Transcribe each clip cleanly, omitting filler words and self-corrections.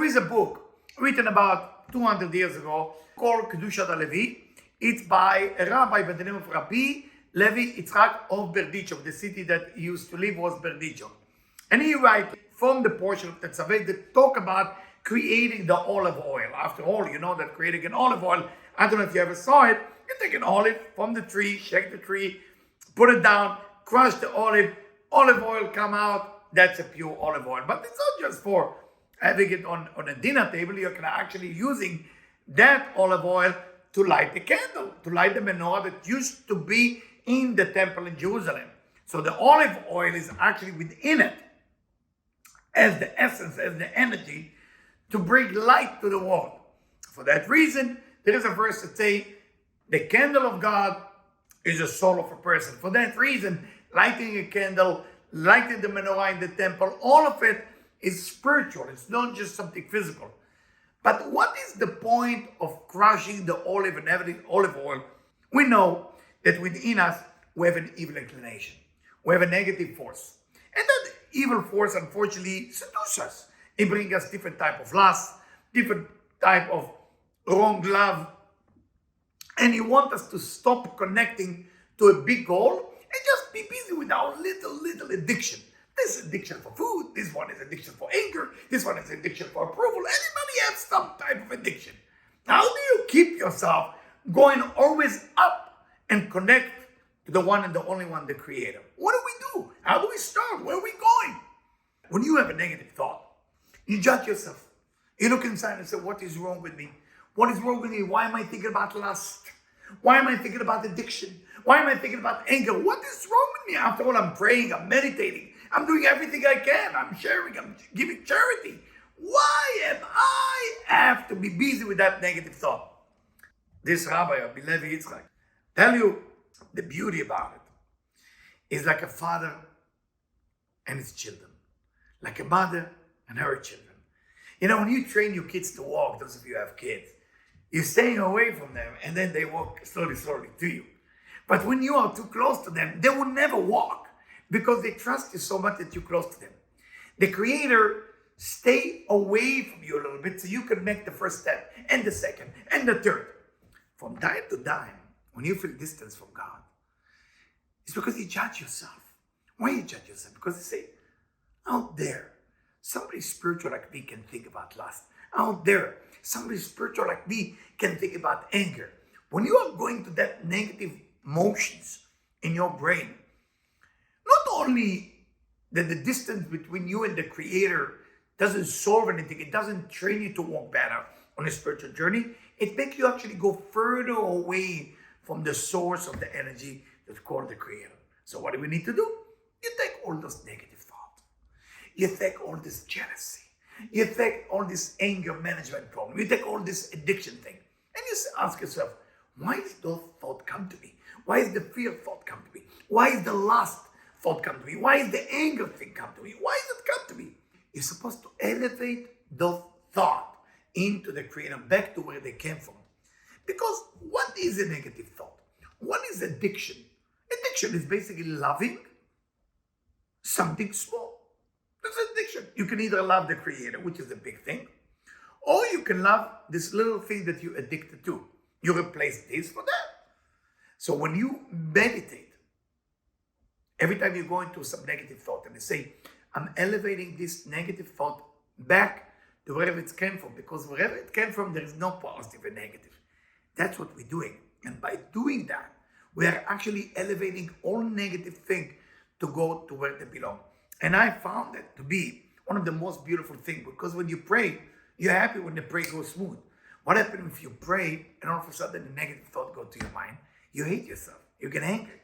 There is a book written about 200 years ago called Kedushat HaLevi. It's by a rabbi by the name of Rabbi Levi Yitzchak of Berdichov. The city that he used to live was Berdichov. And he writes from the portion of Tetzaveh that talk about creating the olive oil. After all, you know that creating an olive oil, I don't know if you ever saw it, you take an olive from the tree, shake the tree, put it down, crush the olive oil come out, that's a pure olive oil. But it's not just for having it on a dinner table. You can actually using that olive oil to light the candle, to light the menorah that used to be in the temple in Jerusalem. So the olive oil is actually within it as the essence, as the energy to bring light to the world. For that reason, there is a verse that says, the candle of God is the soul of a person. For that reason, lighting a candle, lighting the menorah in the temple, all of it is spiritual. It's not just something physical. But what is the point of crushing the olive and everything, olive oil? We know that within us, we have an evil inclination. We have a negative force. And that evil force, unfortunately, seduces us. It brings us different type of lust, different type of wrong love. And he wants us to stop connecting to a big goal and just be busy with our little addiction. This is addiction for food, this one is addiction for anger, this one is addiction for approval. Everybody has some type of addiction. How do you keep yourself going always up and connect to the one and the only one, the Creator? What do we do? How do we start? Where are we going? When you have a negative thought, you judge yourself. You look inside and say, what is wrong with me? What is wrong with me? Why am I thinking about lust? Why am I thinking about addiction? Why am I thinking about anger? What is wrong with me? After all, I'm praying, I'm meditating, I'm doing everything I can, I'm sharing, I'm giving charity. Why am I have to be busy with that negative thought? This rabbi, Rabbi Levi Yitzchak, tell you the beauty about it is like a father and his children, like a mother and her children. You know, when you train your kids to walk, those of you who have kids, you're staying away from them and then they walk slowly to you. But when you are too close to them, they will never walk because they trust you so much that you're close to them. The Creator stay away from you a little bit so you can make the first step and the second and the third. From time to time, when you feel distance from God, it's because you judge yourself. Why you judge yourself? Because you say, out there, somebody spiritual like me can think about lust. Out there, somebody spiritual like me can think about anger. When you are going to that negative motions in your brain, not only that the distance between you and the Creator doesn't solve anything, it doesn't train you to walk better on a spiritual journey, it makes you actually go further away from the source of the energy that's called the Creator. So what do we need to do? You take all those negative thoughts. You take all this jealousy. You take all this anger management problem. You take all this addiction thing. And you ask yourself, why did those thoughts come to me? Why is the fear thought come to me? Why is the lust thought come to me? Why is the anger thing come to me? Why does it come to me? You're supposed to elevate those thoughts into the Creator, back to where they came from. Because what is a negative thought? What is addiction? Addiction is basically loving something small. That's addiction. You can either love the Creator, which is a big thing, or you can love this little thing that you're addicted to. You replace this for that. So when you meditate, every time you go into some negative thought and you say, I'm elevating this negative thought back to wherever it came from, because wherever it came from, there is no positive and negative. That's what we're doing. And by doing that, we are actually elevating all negative things to go to where they belong. And I found that to be one of the most beautiful things, because when you pray, you're happy when the prayer goes smooth. What happens if you pray and all of a sudden the negative thought goes to your mind? You hate yourself. You get angry.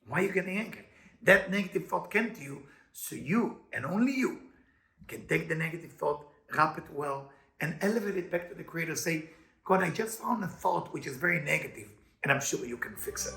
Why are you getting angry? That negative thought came to you, so you and only you can take the negative thought, wrap it well, and elevate it back to the Creator. Say, God, I just found a thought which is very negative, and I'm sure you can fix it.